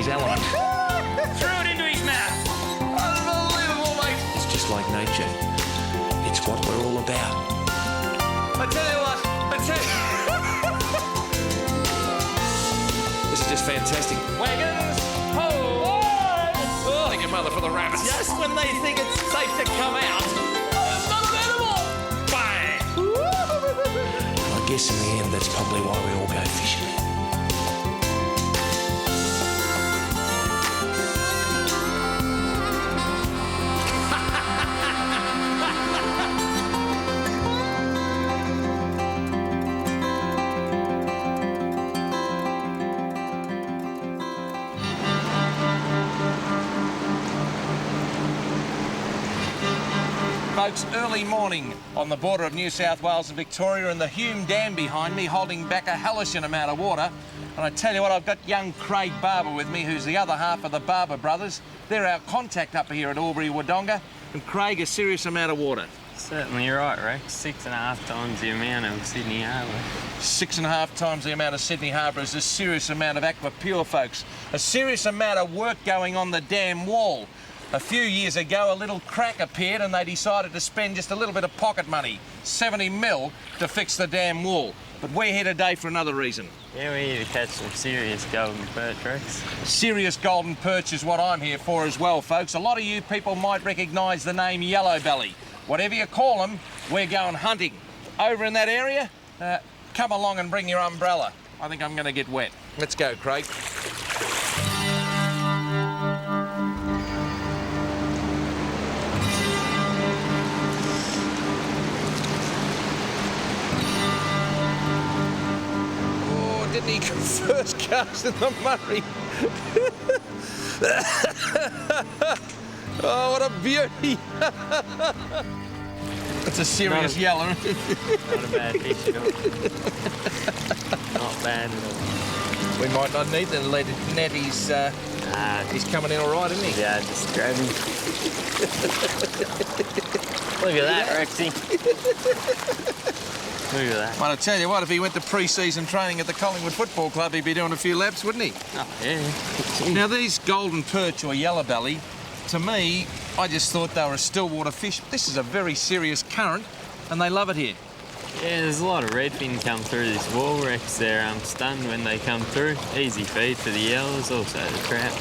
his element. Threw it into his mouth. Unbelievable, mate. It's just like nature. It's what we're all about. I tell you what, This is just fantastic. Wagons, ho! Oh, thank your mother for the rabbits. Just when they think it's safe to come out, it's not available. Bang! I guess in the end, that's probably why we all go fishing. Folks, early morning on the border of New South Wales and Victoria, and the Hume Dam behind me holding back a hellish amount of water. And I tell you what, I've got young Craig Barber with me, who's the other half of the Barber brothers. They're our contact up here at Albury Wodonga. And Craig, a serious amount of water. Certainly right, Rex. 6.5 times the amount of Sydney Harbour. 6.5 times the amount of Sydney Harbour is a serious amount of aqua pure, folks. A serious amount of work going on the dam wall. A few years ago, a little crack appeared and they decided to spend just a little bit of pocket money, 70 mil, to fix the dam wall. But we're here today for another reason. Yeah, we're here to catch some serious golden perch, Rex. Serious golden perch is what I'm here for as well, folks. A lot of you people might recognise the name yellow belly. Whatever you call them, we're going hunting. Over in that area, come along and bring your umbrella. I think I'm going to get wet. Let's go, Craig. Didn't he first cast in the Murray? Oh, what a beauty! It's a serious yeller. Not a bad fish at all. Not bad at all. We might not need the lead net. He's coming in all right, isn't he? Yeah, just grab him. Look at that, Rexy. Look at that. Well, I tell you what, if he went to pre-season training at the Collingwood Football Club, he'd be doing a few laps, wouldn't he? Oh, yeah. Now, these golden perch or yellow belly, to me, I just thought they were a stillwater fish. This is a very serious current, and they love it here. Yeah, there's a lot of redfin come through this wall, Rex. They're stunned when they come through. Easy feed for the yellows, also the trout.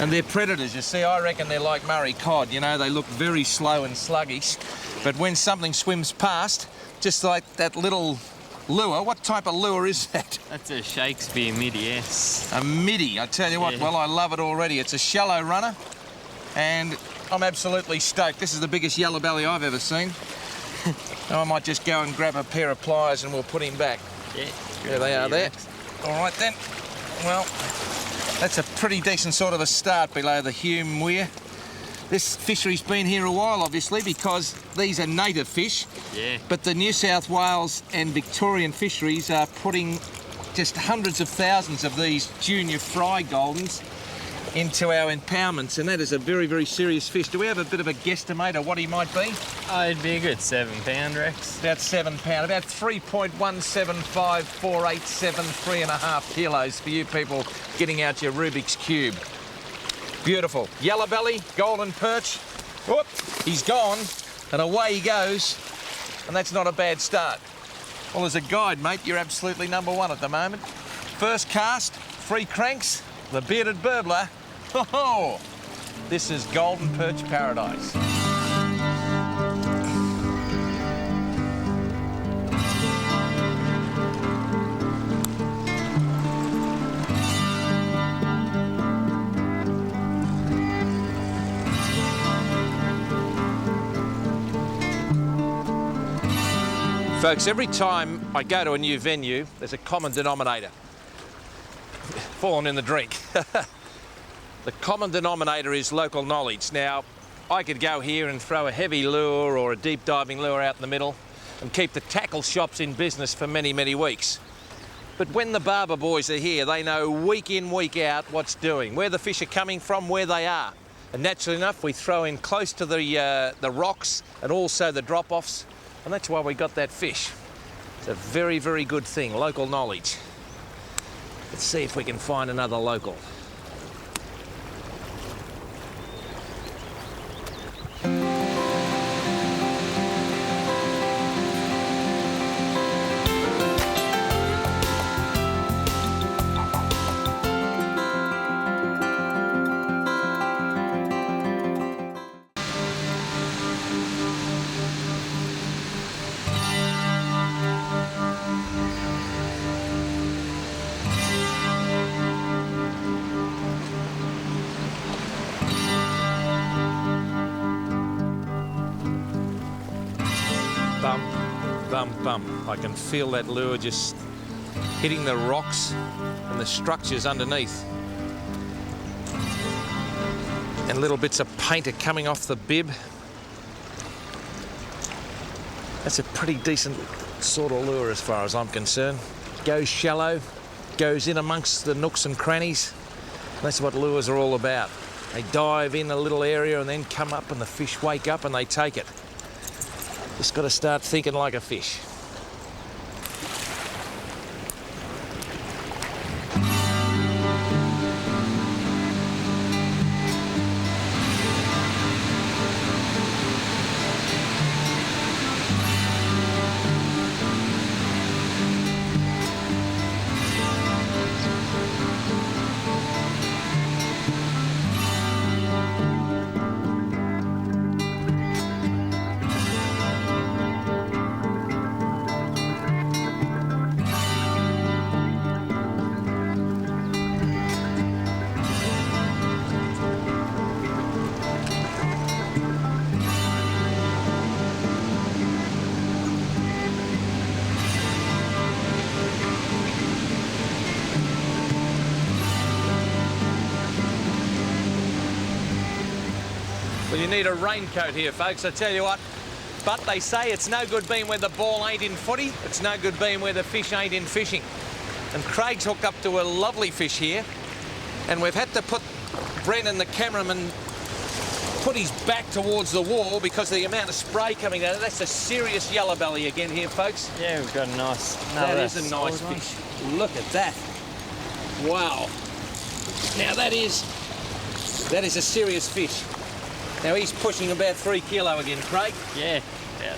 And they're predators, you see. I reckon they're like Murray cod. You know, they look very slow and sluggish, but when something swims past, just like that little lure. What type of lure is that? That's a Shakespeare midi S. A midi, I tell you what, well, I love it already. It's a shallow runner, and I'm absolutely stoked. This is the biggest yellow belly I've ever seen. I might just go and grab a pair of pliers and we'll put him back. Yeah. There they are there. All right then. Well, that's a pretty decent sort of a start below the Hume Weir. This fishery's been here a while, obviously, because these are native fish. Yeah. But the New South Wales and Victorian fisheries are putting just hundreds of thousands of these junior fry goldens into our impoundments, and that is a very, very serious fish. Do we have a bit of a guesstimate of what he might be? Oh, it'd be a good 7 pound, Rex. About 7 pound, about 3.1754873 3.5 kilos for you people getting out your Rubik's Cube. Beautiful. Yellow belly, golden perch. Whoop, he's gone, and away he goes, and that's not a bad start. Well, as a guide, mate, you're absolutely #1 at the moment. First cast, 3 cranks, the bearded burbler. Oh, this is golden perch paradise. Folks, every time I go to a new venue, there's a common denominator. Fallen in the drink. The common denominator is local knowledge. Now, I could go here and throw a heavy lure or a deep diving lure out in the middle and keep the tackle shops in business for many, many weeks. But when the Barber boys are here, they know week in, week out what's doing, where the fish are coming from, where they are. And naturally enough, we throw in close to the rocks and also the drop-offs. And that's why we got that fish. It's a very, very good thing, local knowledge. Let's see if we can find another local. bump, bump, bump. I can feel that lure just hitting the rocks and the structures underneath. And little bits of paint are coming off the bib. That's a pretty decent sort of lure as far as I'm concerned. Goes shallow, goes in amongst the nooks and crannies. That's what lures are all about. They dive in a little area and then come up and the fish wake up and they take it. Just got to start thinking like a fish. Well, you need a raincoat here, folks, I tell you what. But they say it's no good being where the ball ain't in footy. It's no good being where the fish ain't in fishing. And Craig's hooked up to a lovely fish here. And we've had to put Brennan, the cameraman, put his back towards the wall because of the amount of spray coming out. That's a serious yellow belly again here, folks. Yeah, we've got a nice... That is a nice fish. Look at that. Wow. Now that is a serious fish. Now he's pushing about 3 kilo again, Craig. Yeah.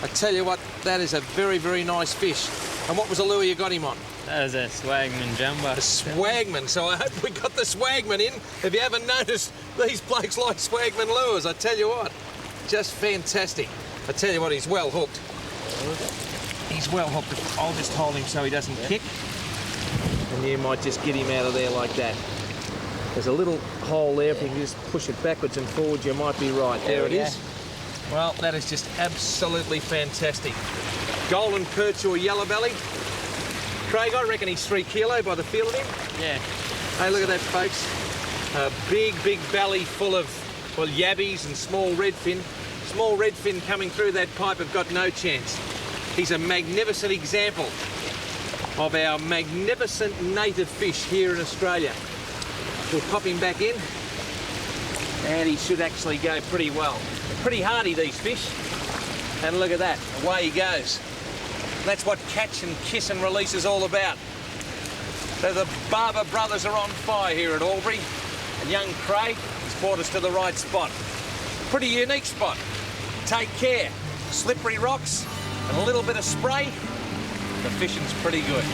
I tell you what, that is a very, very nice fish. And what was the lure you got him on? That was a Swagman jumbo. A Swagman, so I hope we got the Swagman in. If you haven't noticed, these blokes like Swagman lures, I tell you what. Just fantastic. I tell you what, he's well hooked. He's well hooked. I'll just hold him so he doesn't kick. And you might just get him out of there like that. There's a little hole there. If you can just push it backwards and forwards, you might be right. There it is. Well, that is just absolutely fantastic. Golden Perch or yellow belly. Craig, I reckon he's 3 kilo by the feel of him. Yeah. Hey, look at that, folks. A big, big belly full of, well, yabbies and small redfin. Small redfin coming through that pipe have got no chance. He's a magnificent example of our magnificent native fish here in Australia. We'll pop him back in, and he should actually go pretty well. Pretty hardy, these fish. And look at that, away he goes. That's what catch and kiss and release is all about. So the Barber brothers are on fire here at Albury, and young Craig has brought us to the right spot. Pretty unique spot. Take care. Slippery rocks and a little bit of spray. The fishing's pretty good.